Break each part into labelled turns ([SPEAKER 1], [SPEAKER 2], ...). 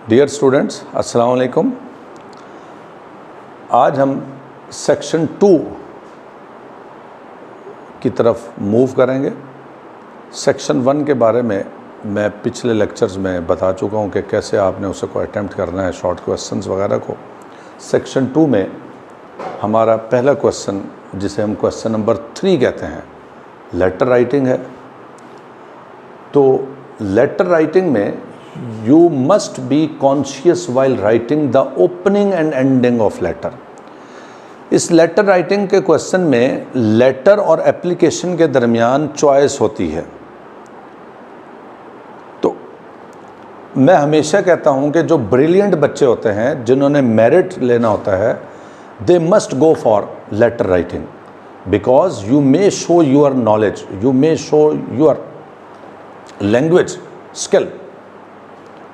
[SPEAKER 1] Dear students, अस्सलाम वालेकुम। आज हम सेक्शन 2 की तरफ मूव करेंगे। सेक्शन 1 के बारे में मैं पिछले लेक्चर्स में बता चुका हूं कि कैसे आपने उसे को अटेम्प्ट करना है, शॉर्ट क्वेश्चंस वगैरह को। सेक्शन 2 में हमारा पहला क्वेश्चन, जिसे हम क्वेश्चन नंबर 3 कहते हैं, लेटर राइटिंग है। तो लेटर राइटिंग में you must be conscious while writing the opening and ending of letter। इस लेटर राइटिंग के क्वेश्चन में लेटर और एप्लीकेशन के दरमियान चॉइस होती है। तो मैं हमेशा कहता हूं कि जो ब्रिलियंट बच्चे होते हैं, जिन्होंने मेरिट लेना होता है, they must go for letter writing because you may show your knowledge, you may show your language skill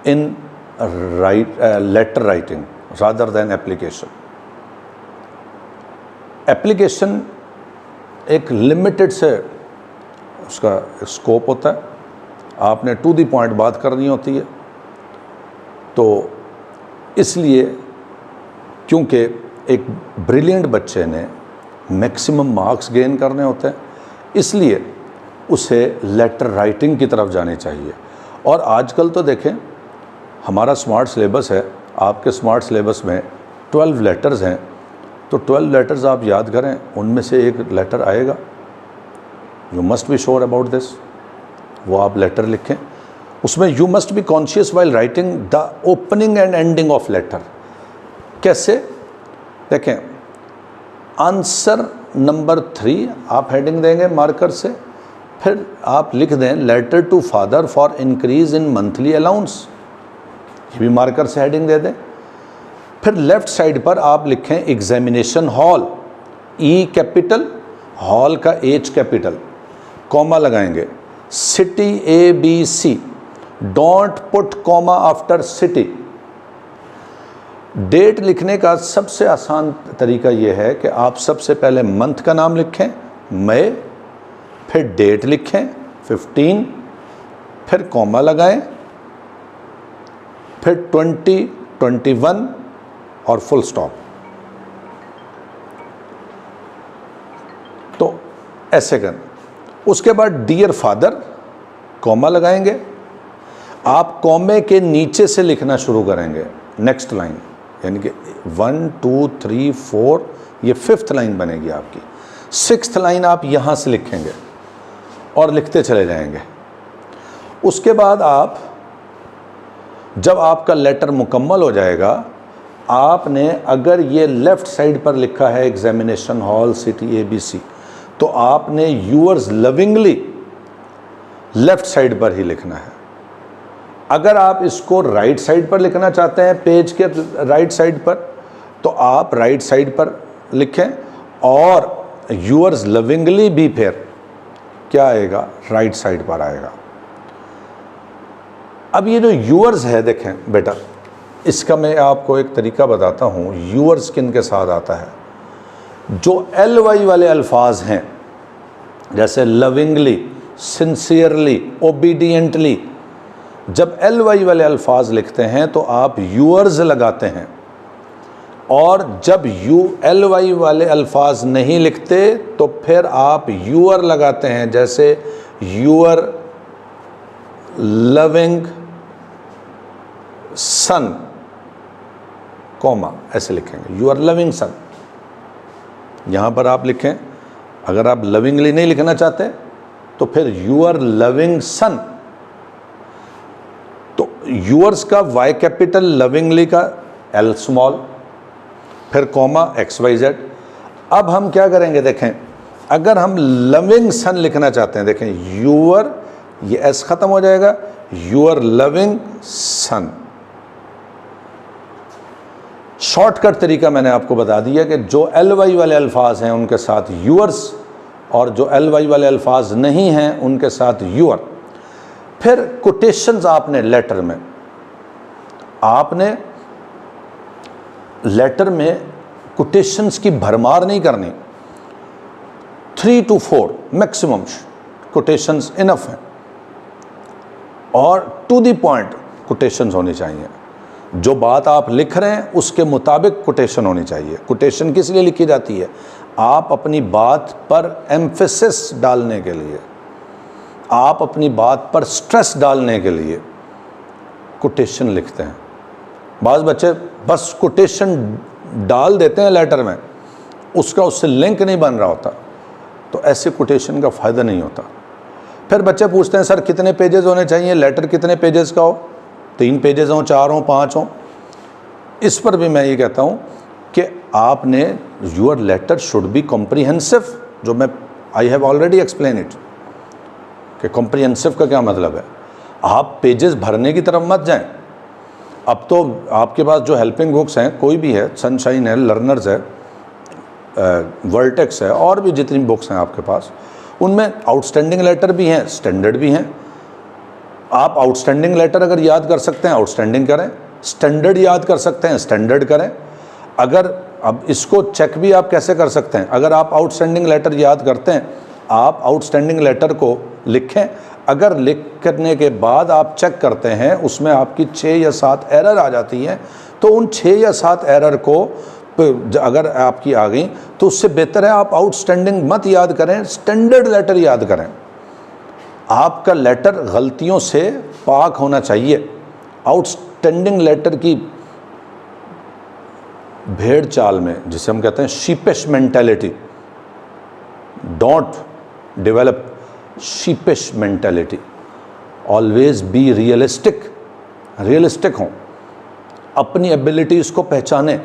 [SPEAKER 1] in letter writing rather than application। Application एक लिमिटेड से उसका स्कोप होता है, आपने टू द पॉइंट बात करनी होती है। तो इसलिए क्योंकि एक ब्रिलियंट बच्चे ने मैक्सिमम मार्क्स गेन करने होते हैं, इसलिए उसे लेटर राइटिंग की तरफ जानी चाहिए। और आजकल तो देखें, हमारा स्मार्ट सिलेबस है, आपके स्मार्ट सिलेबस में 12 लेटर्स हैं। तो 12 लेटर्स आप याद करें, उनमें से एक लेटर आएगा। You must be sure about this. वो आप लेटर लिखें, उसमें you must be conscious while writing the opening and ending of letter. कैसे? देखें, आंसर नंबर 3 आप हेडिंग देंगे मार्कर से, फिर आप लिख दें letter to father for increase in monthly allowance, ये भी मार्कर से हेडिंग दे दें। फिर लेफ्ट साइड पर आप लिखें examination hall, E capital, hall का एच कैपिटल, कॉमा लगाएंगे, city ABC, don't put comma after city. Date लिखने का सबसे आसान तरीका यह है कि आप सबसे पहले मंथ का नाम लिखें, मई, फिर डेट लिखें 15, फिर कॉमा लगाएं, फिर 20, 21 और फुल स्टॉप। तो ऐसे कर, उसके बाद डियर फादर, कॉमा लगाएंगे। आप कॉमे के नीचे से लिखना शुरू करेंगे नेक्स्ट लाइन, यानी कि 1 2 3 4, ये 5th लाइन बनेगी आपकी। 6th लाइन आप यहां से लिखेंगे और लिखते चले जाएंगे। उसके बाद आप, जब आपका लेटर मुकम्मल हो जाएगा, आपने अगर ये लेफ़्ट साइड पर लिखा है एग्जामिनेशन हॉल सिटी ABC, तो आपने यूअर्स लविंगली लेफ़्ट साइड पर ही लिखना है। अगर आप इसको राइट साइड पर लिखना चाहते हैं, पेज के राइट साइड पर, तो आप राइट साइड पर लिखें, और यूअर्स लविंगली भी फिर क्या आएगा, राइट साइड पर आएगा। अब ये जो यूअर्स है, देखें बेटा, इसका मैं आपको एक तरीका बताता हूँ। यूअर्स किन के साथ आता है? जो LY वाले अल्फाज हैं, जैसे लविंगली, सिंसियरली, ओबीडियंटली, जब LY वाले अल्फाज लिखते हैं तो आप यूअर्स लगाते हैं। और जब LY वाले अल्फाज नहीं लिखते तो फिर आप यूअर लगाते हैं, जैसे यूअर लविंग सन, कॉमा, ऐसे लिखेंगे, यू आर लविंग सन। यहां पर आप लिखें, अगर आप लविंगली नहीं लिखना चाहते तो फिर यू आर लविंग सन। तो यूअर्स का Y कैपिटल, लविंगली का L स्मॉल, फिर कॉमा XYZ। अब हम क्या करेंगे, देखें, अगर हम लविंग सन लिखना चाहते हैं, देखें यूअर, ये S खत्म हो जाएगा, यूअर लविंग सन। शॉर्टकट तरीका मैंने आपको बता दिया कि जो LY वाले अल्फाज हैं उनके साथ यूअर्स, और जो LY वाले अल्फाज नहीं हैं उनके साथ यूअर। फिर कोटेशंस आपने लेटर में, आपने लेटर में कोटेशंस की भरमार नहीं करनी। 3 to 4 मैक्सिमम कोटेशंस इनफ हैं, और टू द पॉइंट कोटेशंस होनी चाहिए। जो बात आप लिख रहे हैं उसके मुताबिक कोटेशन होनी चाहिए। कोटेशन किस लिए लिखी जाती है? आप अपनी बात पर एम्फेसिस डालने के लिए, आप अपनी बात पर स्ट्रेस डालने के लिए कोटेशन लिखते हैं। बाज़ बच्चे बस कोटेशन डाल देते हैं लेटर में, उसका उससे लिंक नहीं बन रहा होता, तो ऐसे कोटेशन का फ़ायदा नहीं होता। फिर बच्चे पूछते हैं सर कितने पेजेस होने चाहिए, लेटर कितने पेजेस का हो, 3 पेजेस हों, 4 हों, 5 हों। इस पर भी मैं ये कहता हूँ कि आपने your letter should be comprehensive, जो मैं I have already explain it कि कॉम्प्रिहेंसिव का क्या मतलब है। आप पेजेस भरने की तरफ मत जाएं। अब तो आपके पास जो हेल्पिंग बुक्स हैं, कोई भी है, सनशाइन है, लर्नर्स है, वर्टेक्स है, और भी जितनी बुक्स हैं आपके पास, उनमें आउटस्टैंडिंग लेटर भी हैं, स्टैंडर्ड भी हैं। आप आउटस्टैंडिंग लेटर अगर याद कर सकते हैं आउटस्टैंडिंग करें, स्टैंडर्ड याद कर सकते हैं स्टैंडर्ड करें। अगर अब इसको चेक भी आप कैसे कर सकते हैं, अगर आप आउटस्टैंडिंग लेटर याद करते हैं, आप आउटस्टैंडिंग लेटर को लिखें, अगर लिख करने के बाद आप चेक करते हैं उसमें आपकी 6 या 7 एरर आ जाती हैं, तो उन 6 या 7 एरर को अगर आपकी आ गई तो उससे बेहतर है आप आउटस्टैंडिंग मत याद करें, स्टैंडर्ड लेटर याद करें। आपका लेटर गलतियों से पाक होना चाहिए। आउटस्टैंडिंग लेटर की भेड़ चाल में, जिसे हम कहते हैं sheepish mentality, don't develop sheepish mentality, always be realistic. Realistic हों, अपनी एबिलिटीज़ को पहचानें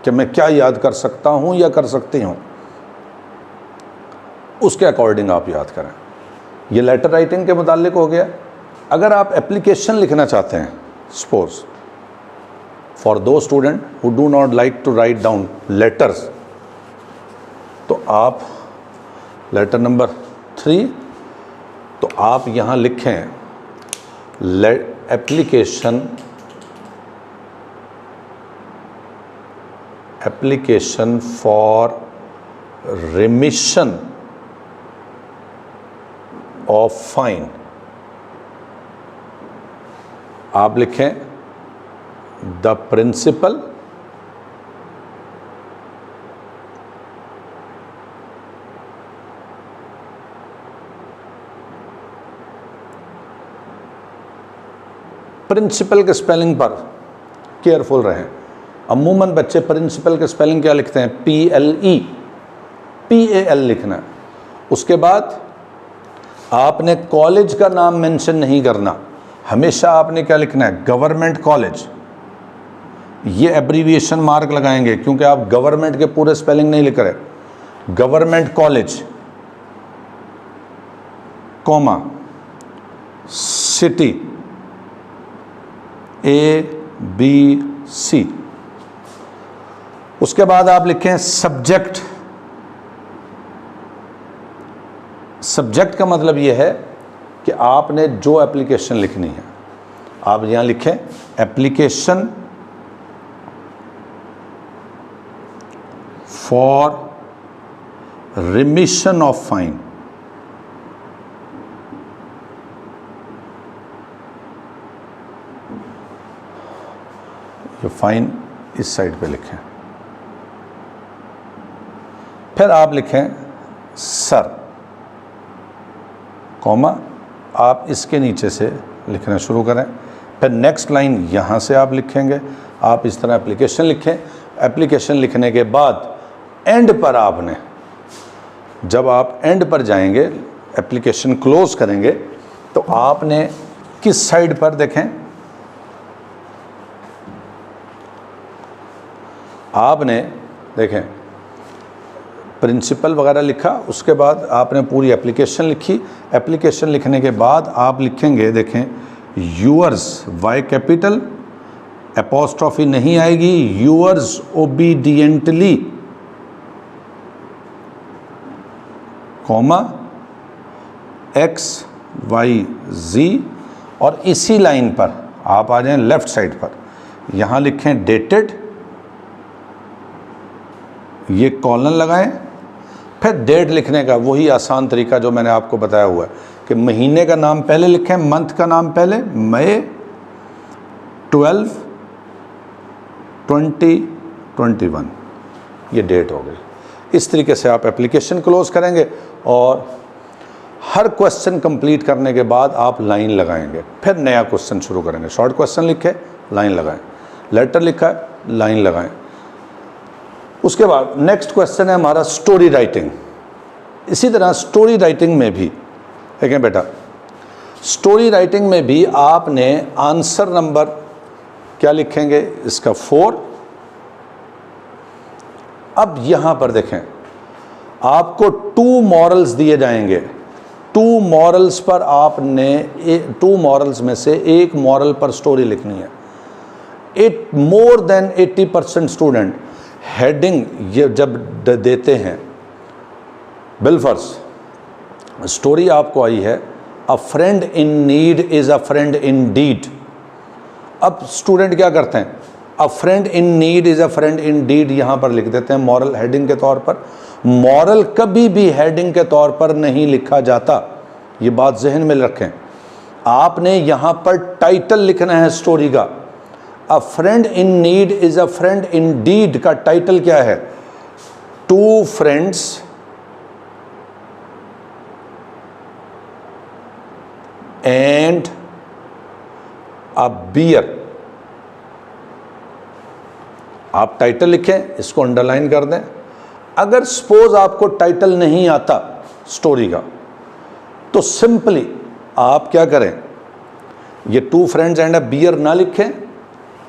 [SPEAKER 1] कि मैं क्या याद कर सकता हूं या कर सकती हूं, उसके अकॉर्डिंग आप याद करें। ये लेटर राइटिंग के मुताल्लिक हो गया। अगर आप एप्लीकेशन लिखना चाहते हैं, suppose for those student who do not like to write down letters, तो आप लेटर नंबर 3, तो आप यहाँ लिखें application for remission of fine. आप लिखें द प्रिंसिपल प्रिंसिपल के स्पेलिंग पर केयरफुल रहें। अमूमन बच्चे प्रिंसिपल के स्पेलिंग क्या लिखते हैं? PLE, PAL लिखना है। उसके बाद आपने कॉलेज का नाम मेंशन नहीं करना, हमेशा आपने क्या लिखना है? Government college. ये एब्रीविएशन मार्क लगाएंगे क्योंकि आप गवर्नमेंट के पूरे स्पेलिंग नहीं लिख रहे। Government college, comma, city, ABC। उसके बाद आप लिखें सब्जेक्ट। सब्जेक्ट का मतलब यह है कि आपने जो एप्लीकेशन लिखनी है, आप यहां लिखें application for remission of fine. ये फाइन इस साइड पे लिखें। फिर आप लिखें सर, कॉमा, आप इसके नीचे से लिखना शुरू करें। फिर नेक्स्ट लाइन यहाँ से आप लिखेंगे। आप इस तरह एप्लीकेशन लिखें। एप्लीकेशन लिखने के बाद एंड पर आपने, जब आप एंड पर जाएंगे, एप्लीकेशन क्लोज करेंगे, तो आपने किस साइड पर देखें, आपने देखें प्रिंसिपल वगैरह लिखा। उसके बाद आपने पूरी एप्लीकेशन लिखी। एप्लीकेशन लिखने के बाद आप लिखेंगे, देखें, यूअर्स, वाई कैपिटल, एपोस्ट्रॉफी नहीं आएगी, यूअर्स ओबीडियंटली, कॉमा, XYZ। और इसी लाइन पर आप आ जाएं लेफ्ट साइड पर, यहाँ लिखें डेटेड, ये कॉलन लगाएं। फिर डेट लिखने का वही आसान तरीका जो मैंने आपको बताया हुआ है कि महीने का नाम पहले लिखें, मंथ का नाम पहले, मई 12 2021, ये डेट हो गई। इस तरीके से आप एप्लीकेशन क्लोज करेंगे और हर क्वेश्चन कंप्लीट करने के बाद आप लाइन लगाएंगे, फिर नया क्वेश्चन शुरू करेंगे। शॉर्ट क्वेश्चन लिखे, लाइन लगाएं, लेटर लिखा है, लाइन लगाएं। उसके बाद नेक्स्ट क्वेश्चन है हमारा स्टोरी राइटिंग। इसी तरह स्टोरी राइटिंग में भी देखें बेटा, स्टोरी राइटिंग में भी आपने आंसर नंबर क्या लिखेंगे, इसका 4। अब यहां पर देखें, आपको 2 मॉरल्स दिए जाएंगे। 2 मॉरल्स पर आपने 2 मॉरल्स में से एक मॉरल पर स्टोरी लिखनी है। मोर देन 80% स्टूडेंट हेडिंग ये जब देते हैं, बिलफर्स स्टोरी आपको आई है, a friend in need is a friend in deed. अब स्टूडेंट क्या करते हैं, a friend in need is a friend in deed यहां पर लिख देते हैं मॉरल हेडिंग के तौर पर। मॉरल कभी भी हेडिंग के तौर पर नहीं लिखा जाता, ये बात जहन में रखें। आपने यहां पर टाइटल लिखना है स्टोरी का। A friend in need is a friend in deed का टाइटल क्या है, 2 फ्रेंड्स एंड अ बियर। आप टाइटल लिखें, इसको अंडरलाइन कर दें। अगर सपोज आपको टाइटल नहीं आता स्टोरी का, तो सिंपली आप क्या करें, ये 2 फ्रेंड्स एंड अ बियर ना लिखें।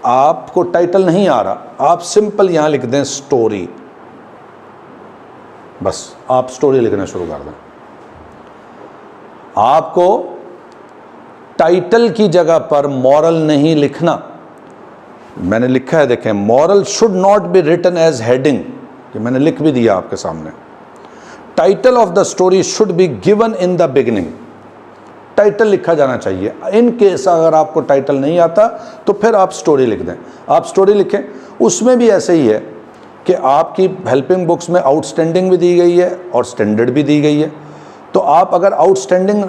[SPEAKER 1] आपको टाइटल नहीं आ रहा, आप सिंपल यहां लिख दें स्टोरी, बस आप स्टोरी लिखना शुरू कर दें। आपको टाइटल की जगह पर मॉरल नहीं लिखना। मैंने लिखा है, देखें, moral should not be written as heading, कि मैंने लिख भी दिया आपके सामने। Title of the story should be given in the beginning, title लिखा जाना चाहिए। इन केस अगर आपको टाइटल नहीं आता तो फिर आप स्टोरी लिख दें। आप स्टोरी लिखें, उसमें भी ऐसे ही है कि आपकी हेल्पिंग बुक्स में आउटस्टैंडिंग भी दी गई है और स्टैंडर्ड भी दी गई है। तो आप अगर आउटस्टैंडिंग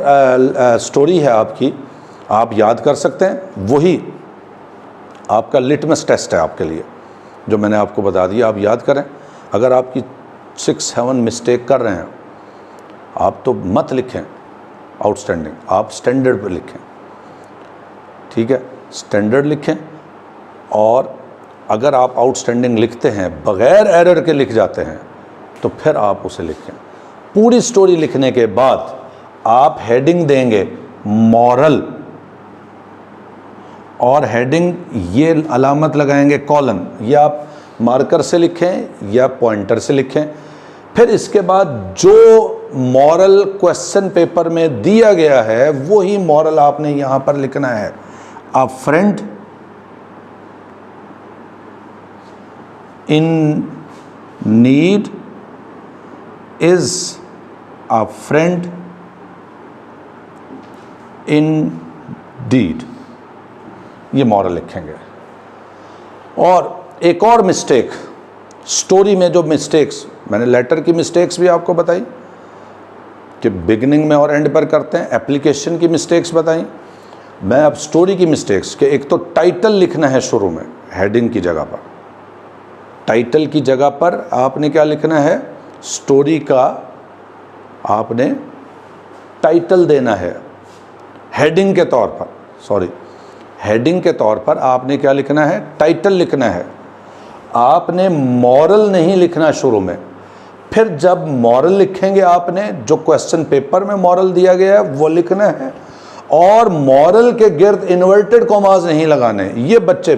[SPEAKER 1] स्टोरी है आपकी, आप याद कर सकते हैं, वही आपका लिटमस टेस्ट है आपके लिए, जो मैंने आपको बता दिया। आप याद करें, अगर आपकी 6-7 मिस्टेक कर रहे हैं आप, तो मत लिखें आउटस्टैंडिंग, आप स्टैंडर्ड पर लिखें, ठीक है, स्टैंडर्ड लिखें। और अगर आप आउटस्टैंडिंग लिखते हैं, बगैर एरर के लिख जाते हैं, तो फिर आप उसे लिखें। पूरी स्टोरी लिखने के बाद आप हेडिंग देंगे मॉरल, और हेडिंग ये अलामत लगाएंगे कॉलन, या आप मार्कर से लिखें या पॉइंटर से लिखें। फिर इसके बाद जो मॉरल क्वेश्चन पेपर में दिया गया है वही मॉरल आपने यहां पर लिखना है। A friend in need is a friend in deed, ये मॉरल लिखेंगे। और एक और मिस्टेक स्टोरी में, जो मिस्टेक्स मैंने लेटर की मिस्टेक्स भी आपको बताई कि बिगिनिंग में और एंड पर करते हैं, एप्लीकेशन की मिस्टेक्स बताई, मैं अब स्टोरी की मिस्टेक्स के, एक तो टाइटल लिखना है शुरू में हेडिंग की जगह पर। टाइटल की जगह पर आपने क्या लिखना है, स्टोरी का आपने टाइटल देना है हेडिंग के तौर पर, सॉरी, हेडिंग के तौर पर आपने क्या लिखना है, टाइटल लिखना है। आपने मॉरल नहीं लिखना शुरू में। फिर जब मॉरल लिखेंगे, आपने जो क्वेश्चन पेपर में मॉरल दिया गया है वो लिखना है, और मॉरल के गिर्द इन्वर्टेड कॉमास नहीं लगाने। ये बच्चे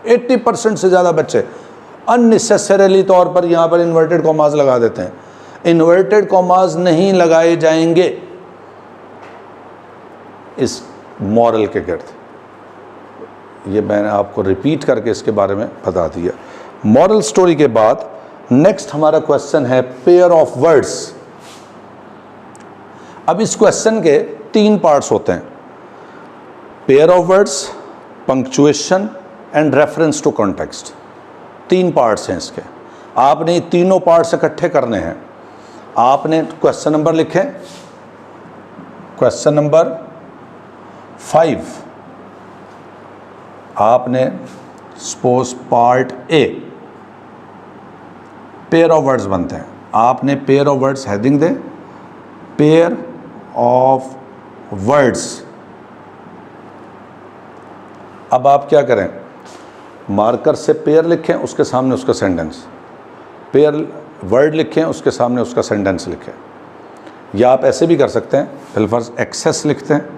[SPEAKER 1] 80% से ज़्यादा बच्चे अननेसेसरीली तौर पर यहाँ पर इन्वर्टेड कॉमास लगा देते हैं। इन्वर्टेड कॉमास नहीं लगाए जाएंगे इस मॉरल के गिर्द। ये मैंने आपको रिपीट करके इसके बारे में बता दिया। मॉरल स्टोरी के बाद नेक्स्ट हमारा क्वेश्चन है पेयर ऑफ वर्ड्स। अब इस क्वेश्चन के 3 पार्ट्स होते हैं, pair of words, punctuation and reference to context. 3 parts हैं इसके। आपने तीनों पार्ट्स इकट्ठे करने हैं। आपने क्वेश्चन नंबर लिखें, क्वेश्चन नंबर 5 आपने suppose part A, pair of words बनते हैं। आपने पेयर ऑफ वर्ड्स हेडिंग दे, पेयर ऑफ वर्ड्स। अब आप क्या करें, मार्कर से पेयर लिखें, उसके सामने उसका सेंटेंस, पेयर वर्ड लिखें, उसके सामने उसका सेंटेंस लिखें। या आप ऐसे भी कर सकते हैं, बिलफर्ज एक्सेस लिखते हैं,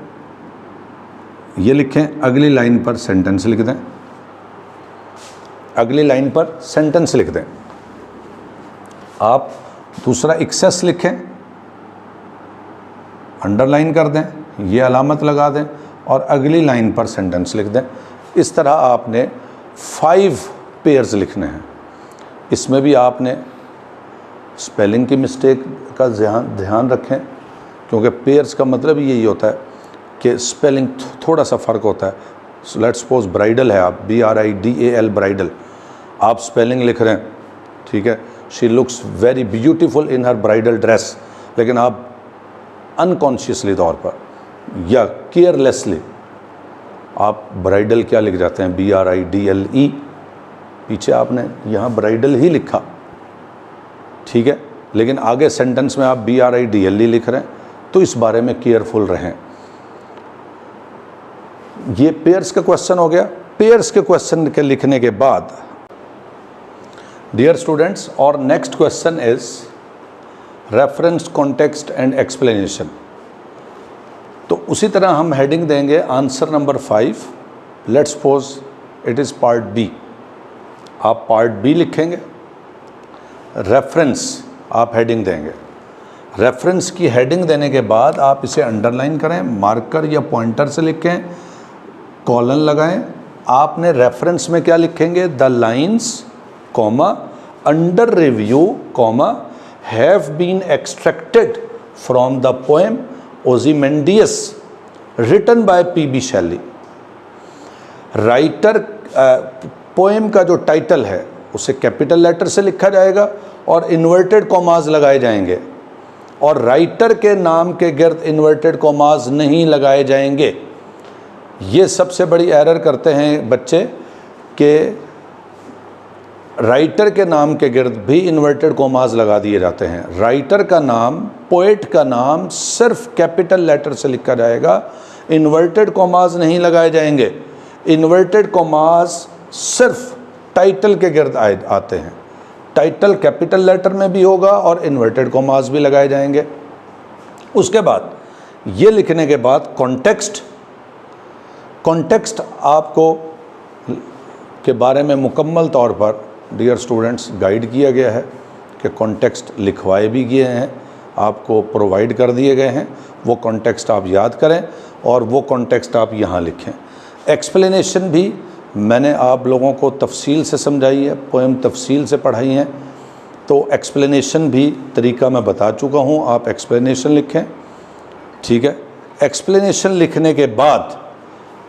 [SPEAKER 1] ये लिखें, अगली लाइन पर सेंटेंस लिख दें, अगली लाइन पर सेंटेंस लिख दें। आप दूसरा एक्सेस लिखें, अंडरलाइन कर दें, ये अलामत लगा दें और अगली लाइन पर सेंटेंस लिख दें। इस तरह आपने 5 पेयर्स लिखने हैं। इसमें भी आपने स्पेलिंग की मिस्टेक का ध्यान रखें, क्योंकि पेयर्स का मतलब यही होता है कि स्पेलिंग थोड़ा सा फ़र्क होता है। लेट्स सपोज ब्राइडल है, आप BRIDAL ब्राइडल, आप स्पेलिंग लिख रहे हैं, ठीक है, she looks very beautiful in her bridal dress, लेकिन आप अनकॉन्शियसली तौर पर या केयरलेसली आप ब्राइडल क्या लिख जाते हैं, BRIDLE, पीछे आपने यहाँ ब्राइडल ही लिखा, ठीक है, लेकिन आगे सेंटेंस में आप BRIDLE लिख रहे हैं। तो इस बारे में केयरफुल रहें। ये पेयर्स का क्वेश्चन हो गया। पेयर्स के क्वेश्चन के लिखने के बाद डियर स्टूडेंट्स, और next question is reference, context and explanation. तो उसी तरह हम हेडिंग देंगे answer number 5। Let's suppose it is part B. आप पार्ट बी लिखेंगे, रेफरेंस आप हेडिंग देंगे। रेफरेंस की हेडिंग देने के बाद आप इसे अंडरलाइन करें, मार्कर या पॉइंटर से लिखें, कॉलन लगाएं। आपने रेफरेंस में क्या लिखेंगे, the lines comma under review comma have been extracted from the poem Ozymandias written by PB Shelley. Writer poem का जो टाइटल है उसे कैपिटल लेटर से लिखा जाएगा और इन्वर्टेड कॉमाज लगाए जाएंगे, और राइटर के नाम के गिर्द इन्वर्टेड कॉमाज नहीं लगाए जाएंगे। ये सबसे बड़ी एरर करते हैं बच्चे कि राइटर के नाम के गिर्द भी इन्वर्टेड कॉमाज लगा दिए जाते हैं। राइटर का नाम, पोएट का नाम सिर्फ कैपिटल लेटर से लिखा जाएगा, इन्वर्टेड कॉमाज नहीं लगाए जाएंगे। इन्वर्टेड कॉमाज सिर्फ टाइटल के गिर्द आते हैं। टाइटल कैपिटल लेटर में भी होगा और इन्वर्टेड कॉमाज भी लगाए जाएंगे। उसके बाद ये लिखने के बाद कॉन्टेक्स्ट, कॉन्टेक्स्ट आपको के बारे में मुकम्मल तौर पर डियर स्टूडेंट्स गाइड किया गया है कि कॉन्टेक्स्ट लिखवाए भी गए हैं, आपको प्रोवाइड कर दिए गए हैं। वो कॉन्टेक्स्ट आप याद करें और वो कॉन्टेक्स्ट आप यहाँ लिखें। एक्सप्लेनेशन भी मैंने आप लोगों को तफसील से समझाई है, पोएम तफसील से पढ़ाई हैं, तो एक्सप्लेनेशन भी तरीका मैं बता चुका हूँ। आप एक्सप्लेनेशन लिखें, ठीक है। एक्सप्लेनेशन लिखने के बाद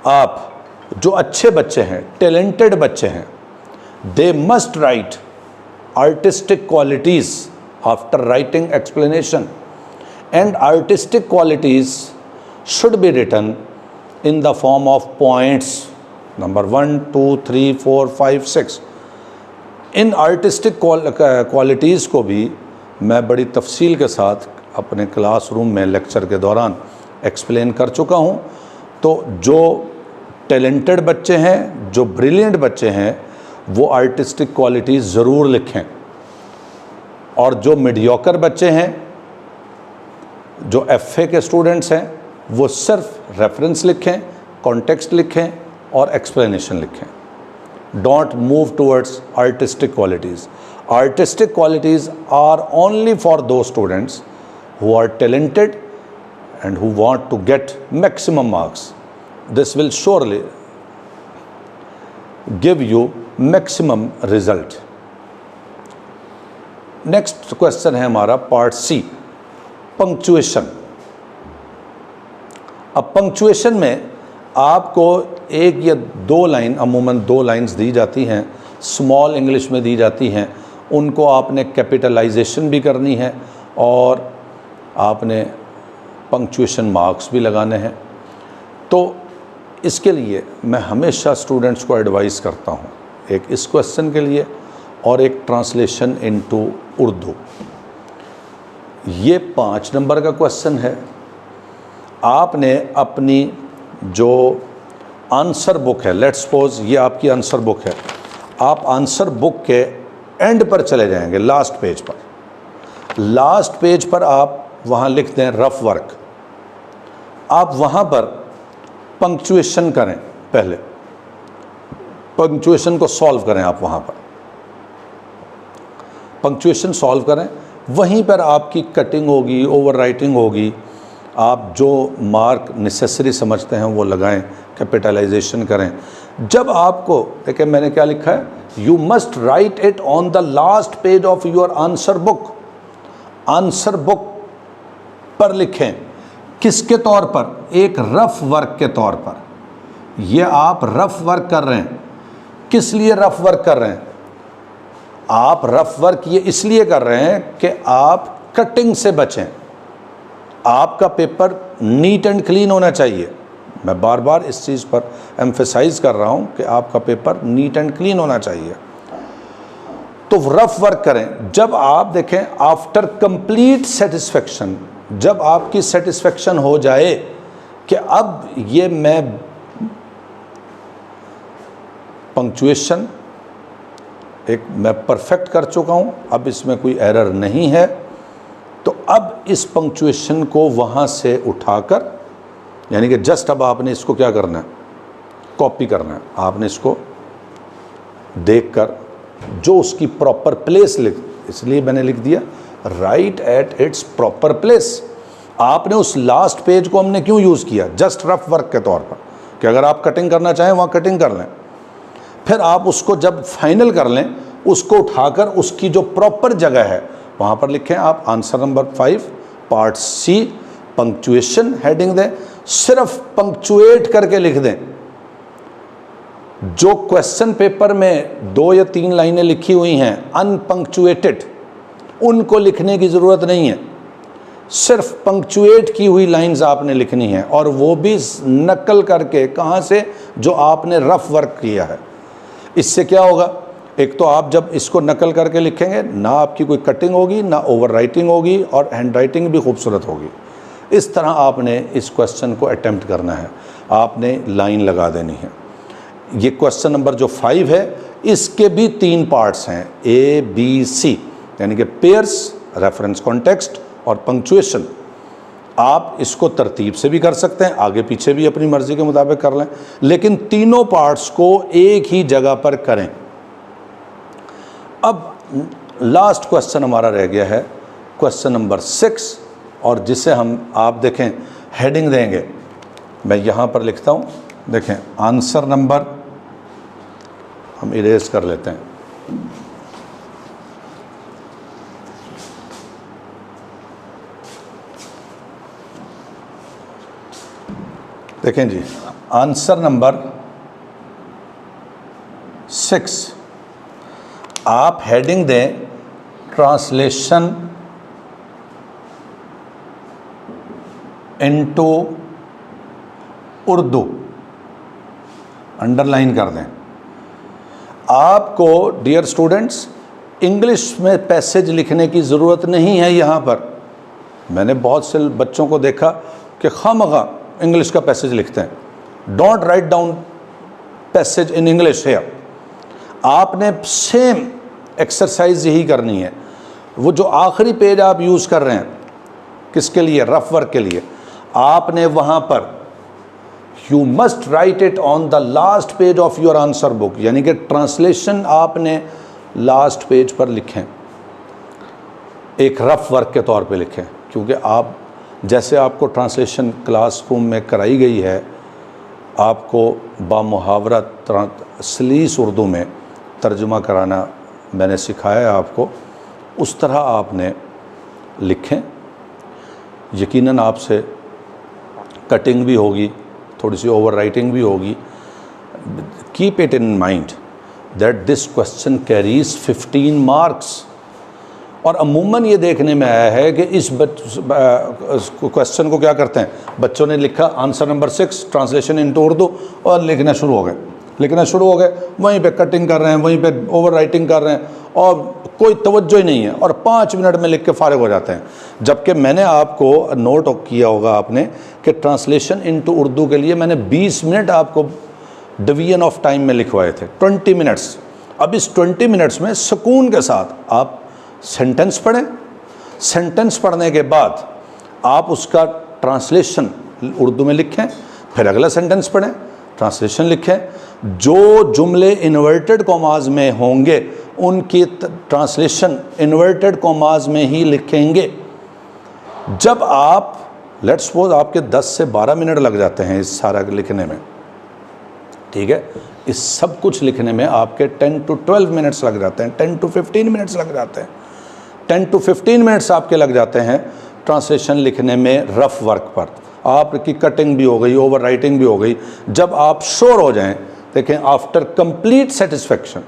[SPEAKER 1] आप जो अच्छे बच्चे हैं, टैलेंटेड बच्चे हैं, they must write artistic qualities after writing explanation, and artistic qualities should be written in the form of points number 1 2 3 4 5 6। In artistic qualities को भी मैं बड़ी तफसील के साथ अपने क्लासरूम में लेक्चर के दौरान एक्सप्लेन कर चुका हूँ। तो जो टैलेंटेड बच्चे हैं, जो ब्रिलियंट बच्चे हैं, वो आर्टिस्टिक क्वालिटीज़ ज़रूर लिखें, और जो मीडियोकर बच्चे हैं, जो FA के स्टूडेंट्स हैं, वो सिर्फ रेफरेंस लिखें, कॉन्टेक्स्ट लिखें और एक्सप्लेनेशन लिखें। Don't move towards artistic qualities. Artistic qualities are only for those students who are talented and who want to get maximum marks. This will surely give you maximum result. Next question है हमारा part C, punctuation. अब punctuation में आपको एक या दो line, अमूमन 2 lines दी जाती हैं, स्मॉल इंग्लिश में दी जाती हैं। उनको आपने कैपिटलाइजेशन भी करनी है और आपने पंक्चुएशन मार्क्स भी लगाने हैं। तो इसके लिए मैं हमेशा स्टूडेंट्स को एडवाइस करता हूँ एक इस क्वेश्चन के लिए और एक ट्रांसलेशन इनटू उर्दू। ये 5 नंबर का क्वेश्चन है। आपने अपनी जो आंसर बुक है, लेट्स सपोज ये आपकी आंसर बुक है, आप आंसर बुक के एंड पर चले जाएंगे, लास्ट पेज पर। लास्ट पेज पर आप वहाँ लिख दें रफ वर्क। आप वहाँ पर पंक्चुएशन करें, पहले पंक्चुएशन को सॉल्व करें। आप वहाँ पर पंक्चुएशन सॉल्व करें, वहीं पर आपकी कटिंग होगी, ओवर राइटिंग होगी। आप जो मार्क नेसेसरी समझते हैं वो लगाएं, कैपिटलाइजेशन करें। जब आपको देखिए मैंने क्या लिखा है, you must write it on the last page of your answer book. Answer book पर लिखें, किसके तौर पर? एक रफ वर्क के तौर पर। ये आप रफ वर्क कर रहे हैं। किस लिए रफ वर्क कर रहे हैं? आप रफ वर्क ये इसलिए कर रहे हैं कि आप कटिंग से बचें। आपका पेपर नीट एंड क्लीन होना चाहिए। मैं बार बार इस चीज़ पर एम्फेसाइज कर रहा हूं कि आपका पेपर नीट एंड क्लीन होना चाहिए। तो रफ वर्क करें। जब आप देखें आफ्टर कंप्लीट सेटिस्फेक्शन, जब आपकी सेटिस्फेक्शन हो जाए कि अब ये मैं पंक्चुएशन एक मैं परफेक्ट कर चुका हूं, अब इसमें कोई एरर नहीं है, तो अब इस पंक्चुएशन को वहाँ से उठाकर, यानी कि जस्ट अब आपने इसको क्या करना है, कॉपी करना है। आपने इसको देखकर जो उसकी प्रॉपर प्लेस इसलिए मैंने लिख दिया right at its proper place. आपने उस लास्ट पेज को हमने क्यों यूज़ किया? जस्ट रफ वर्क के तौर पर, कि अगर आप कटिंग करना चाहें वहाँ कटिंग कर लें। फिर आप उसको जब फाइनल कर लें, उसको उठाकर उसकी जो प्रॉपर जगह है वहाँ पर लिखें आप answer number 5 part C, punctuation heading दें, सिर्फ पंक्चुएट करके लिख दें। जो क्वेश्चन पेपर में 2 या 3 लाइनें लिखी हुई हैं अनपंक्चुएटेड, उनको लिखने की ज़रूरत नहीं है। सिर्फ पंक्चुएट की हुई लाइंस आपने लिखनी है, और वो भी नकल करके। कहाँ से? जो आपने रफ वर्क किया है। इससे क्या होगा? एक तो आप जब इसको नकल करके लिखेंगे, ना आपकी कोई कटिंग होगी, ना ओवर राइटिंग होगी, और हैंड राइटिंग भी खूबसूरत होगी। इस तरह आपने इस क्वेश्चन को अटेम्प्ट करना है। आपने लाइन लगा देनी है। ये क्वेश्चन नंबर जो 5 है, इसके भी 3 पार्ट्स हैं, A, B, C, यानी कि पेयर्स, रेफरेंस कॉन्टेक्स्ट और पंक्चुएशन। आप इसको तरतीब से भी कर सकते हैं, आगे पीछे भी अपनी मर्जी के मुताबिक कर लें, लेकिन तीनों पार्ट्स को एक ही जगह पर करें। अब लास्ट क्वेश्चन हमारा रह गया है क्वेश्चन नंबर 6, और जिसे हम आप देखें हेडिंग देंगे, मैं यहाँ पर लिखता हूँ, देखें आंसर नंबर हम इरेज कर लेते हैं। देखें जी, आंसर नंबर 6 आप हेडिंग दें ट्रांसलेशन इनटू उर्दू, अंडरलाइन कर दें। आपको डियर स्टूडेंट्स इंग्लिश में पैसेज लिखने की ज़रूरत नहीं है। यहाँ पर मैंने बहुत से बच्चों को देखा कि खामखा इंग्लिश का पैसेज लिखते हैं। Don't write down passage in English है। आपने सेम एक्सरसाइज यही करनी है। वो जो आखिरी पेज आप यूज़ कर रहे हैं, किसके लिए? रफ वर्क के लिए। आपने वहाँ पर you must write it on the last page of your answer book, यानी कि ट्रांसलेशन आपने लास्ट पेज पर लिखें, एक रफ वर्क के तौर पे लिखें। क्योंकि आप जैसे आपको ट्रांसलेशन क्लासरूम में कराई गई है, आपको बामुहावरा सलीस उर्दू में तर्जुमा कराना मैंने सिखाया है आपको, उस तरह आपने लिखें। यकीनन आपसे कटिंग भी होगी, थोड़ी सी ओवर राइटिंग भी होगी। Keep it in mind that this question carries 15 marks. और अमूमन ये देखने में आया है कि इस क्वेश्चन को क्या करते हैं, बच्चों ने लिखा answer number 6 translation into Urdu और लिखना शुरू हो गए, लिखना शुरू हो गए, वहीं पे कटिंग कर रहे हैं, वहीं पे ओवर राइटिंग कर रहे हैं और कोई तवज्जो ही नहीं है और 5 मिनट में लिख के फारिग हो जाते हैं। जबकि मैंने आपको नोट किया होगा आपने कि ट्रांसलेशन इनटू उर्दू के लिए मैंने 20 मिनट आपको डिवीजन ऑफ टाइम में लिखवाए थे, 20 मिनट्स। अब इस 20 मिनट्स में सुकून के साथ आप सेंटेंस पढ़ें, सेंटेंस पढ़ने के बाद आप उसका ट्रांसलेशन उर्दू में लिखें, फिर अगला सेंटेंस पढ़ें, ट्रांसलेशन लिखें। जो जुमले इन्वर्टेड कॉमाज में होंगे उनकी ट्रांसलेशन इन्वर्टेड कॉमाज में ही लिखेंगे। जब आप लेट्स सपोज आपके 10 से 12 मिनट लग जाते हैं इस सारा लिखने में, ठीक है, इस सब कुछ लिखने में आपके 10 to 12 मिनट्स लग जाते हैं, 10 to 15 मिनट्स लग जाते हैं, 10 to 15 मिनट्स आपके लग जाते हैं ट्रांसलेशन लिखने में रफ़ वर्क पर। आपकी कटिंग भी हो गई, ओवर राइटिंग भी हो गई। जब आप श्योर हो जाएं, देखें आफ्टर कंप्लीट सेटिस्फेक्शन,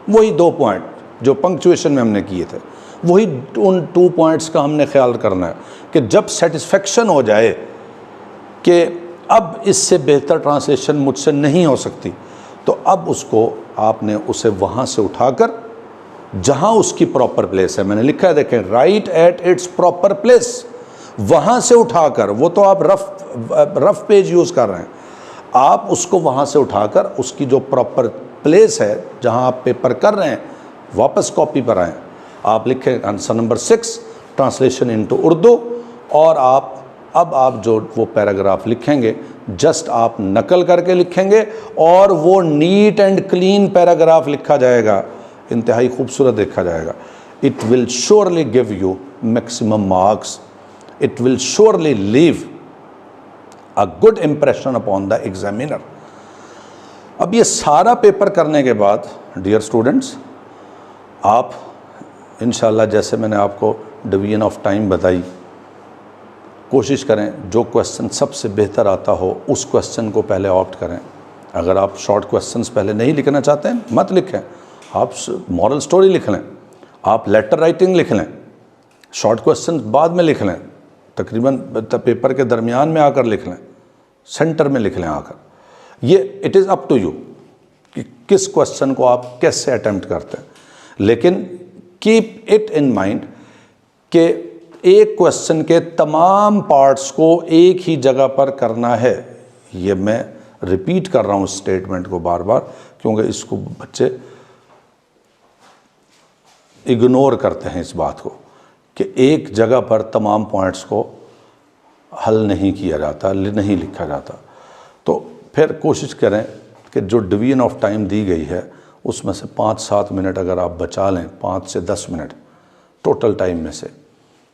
[SPEAKER 1] वही 2 पॉइंट जो पंक्चुएशन में हमने किए थे, वही उन 2 पॉइंट्स का हमने ख्याल करना है कि जब सेटिस्फेक्शन हो जाए कि अब इससे बेहतर ट्रांसलेशन मुझसे नहीं हो सकती, तो अब उसको आपने उसे वहाँ से उठाकर जहाँ उसकी प्रॉपर प्लेस है, मैंने लिखा है देखें, right at its proper place, वहाँ से उठाकर, वो तो आप रफ पेज यूज़ कर रहे हैं, आप उसको वहाँ से उठाकर उसकी जो प्रॉपर प्लेस है जहाँ आप पेपर कर रहे हैं, वापस कॉपी पर आएँ। आप लिखें answer number 6 translation into Urdu, और आप जो वो पैराग्राफ लिखेंगे जस्ट आप नकल करके लिखेंगे और वो नीट एंड क्लीन पैराग्राफ लिखा जाएगा, इंतहाई खूबसूरत देखा जाएगा। It will surely give you maximum marks, it will surely leave a good impression upon the examiner. अब ये सारा पेपर करने के बाद डियर स्टूडेंट्स, आप इंशाल्लाह जैसे मैंने आपको डिवीजन ऑफ टाइम बताई, कोशिश करें जो क्वेश्चन सबसे बेहतर आता हो उस क्वेश्चन को पहले ऑप्ट करें। अगर आप शॉर्ट क्वेश्चंस पहले नहीं लिखना चाहते हैं मत लिखें, आप मॉरल स्टोरी लिख लें, आप लेटर राइटिंग लिख लें, शॉर्ट क्वेश्चन बाद में लिख लें, तकरीबन पेपर के दरमियान में आकर लिख लें, सेंटर में लिख लें आकर। ये it is up to you कि किस क्वेश्चन को आप कैसे अटेम्प्ट करते हैं, लेकिन कीप इट इन माइंड कि एक क्वेश्चन के तमाम पार्ट्स को एक ही जगह पर करना है। ये मैं रिपीट कर रहा हूँ स्टेटमेंट को बार बार, क्योंकि इसको बच्चे इग्नोर करते हैं इस बात को कि एक जगह पर तमाम पॉइंट्स को हल नहीं किया जाता, नहीं लिखा जाता। तो फिर कोशिश करें कि जो डिवीजन ऑफ टाइम दी गई है उसमें से 5-7 मिनट अगर आप बचा लें, 5 से 10 मिनट टोटल टाइम में से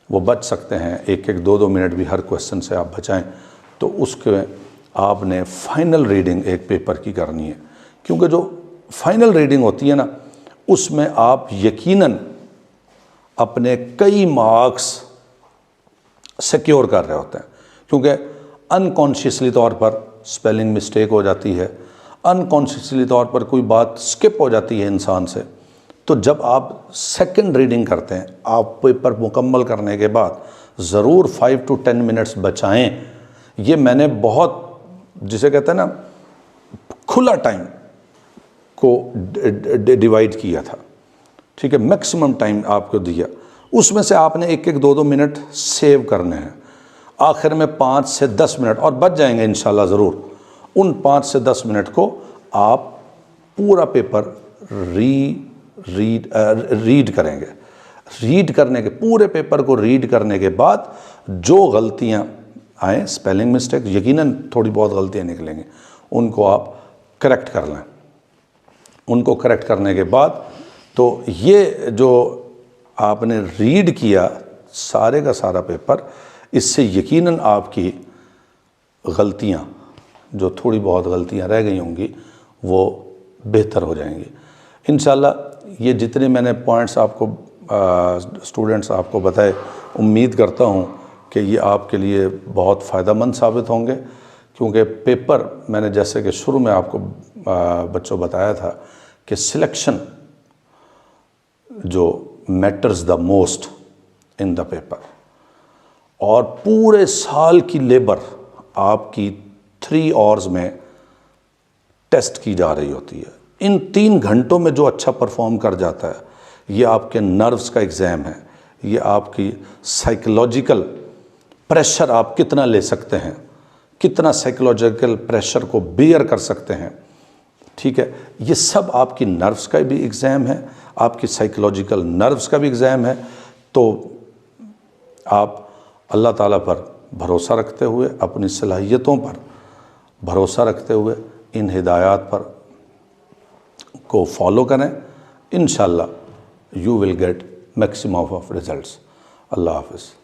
[SPEAKER 1] वो बच सकते हैं, 1-1, 2-2 मिनट भी हर क्वेश्चन से आप बचाएं, तो उसके आपने फाइनल रीडिंग एक पेपर की करनी है। क्योंकि जो फाइनल रीडिंग होती है ना, उसमें आप यकीनन अपने कई मार्क्स सिक्योर कर रहे होते हैं, क्योंकि अनकॉन्शियसली तौर पर स्पेलिंग मिस्टेक हो जाती है, अनकॉन्शियसली तौर पर कोई बात स्किप हो जाती है इंसान से। तो जब आप सेकंड रीडिंग करते हैं, आप पेपर मुकम्मल करने के बाद ज़रूर 5 to 10 मिनट्स बचाएं। ये मैंने बहुत, जिसे कहते हैं ना, खुला टाइम को डिवाइड किया था, ठीक है, मैक्सिमम टाइम आपको दिया, उसमें से आपने 1-1, 2-2 मिनट सेव करने हैं। आखिर में 5 से 10 मिनट और बच जाएंगे इंशाल्लाह ज़रूर। उन 5 से 10 मिनट को आप पूरा पेपर रीड करेंगे। रीड करने के, पूरे पेपर को रीड करने के बाद जो गलतियां आए, स्पेलिंग मिस्टेक, यकीनन थोड़ी बहुत गलतियां निकलेंगी, उनको आप करेक्ट कर लें। उनको करेक्ट करने के बाद तो ये जो आपने रीड किया सारे का सारा पेपर, इससे यकीनन आपकी गलतियां, जो थोड़ी बहुत गलतियां रह गई होंगी, वो बेहतर हो जाएंगी इंशाल्लाह। ये जितने मैंने पॉइंट्स आपको स्टूडेंट्स आपको बताए, उम्मीद करता हूँ कि ये आपके लिए बहुत फ़ायदेमंद साबित होंगे, क्योंकि पेपर मैंने जैसे कि शुरू में आपको बच्चों बताया था कि सिलेक्शन जो matters the most in the paper, और पूरे साल की लेबर आपकी 3 आवर्स में टेस्ट की जा रही होती है। इन 3 घंटों में जो अच्छा परफॉर्म कर जाता है, ये आपके नर्व्स का एग्ज़ाम है, ये आपकी साइकोलॉजिकल प्रेशर आप कितना ले सकते हैं, कितना साइकोलॉजिकल प्रेशर को बेयर कर सकते हैं। ठीक है, ये सब आपकी नर्व्स का भी एग्ज़ाम है, आपकी साइकोलॉजिकल नर्व्स का भी एग्ज़ाम है। तो आप अल्लाह ताला पर भरोसा रखते हुए, अपनी सलाहियतों पर भरोसा रखते हुए इन हिदायत पर को फॉलो करें। इंशाअल्लाह you will get maximum of results. अल्लाह हाफ़िज़।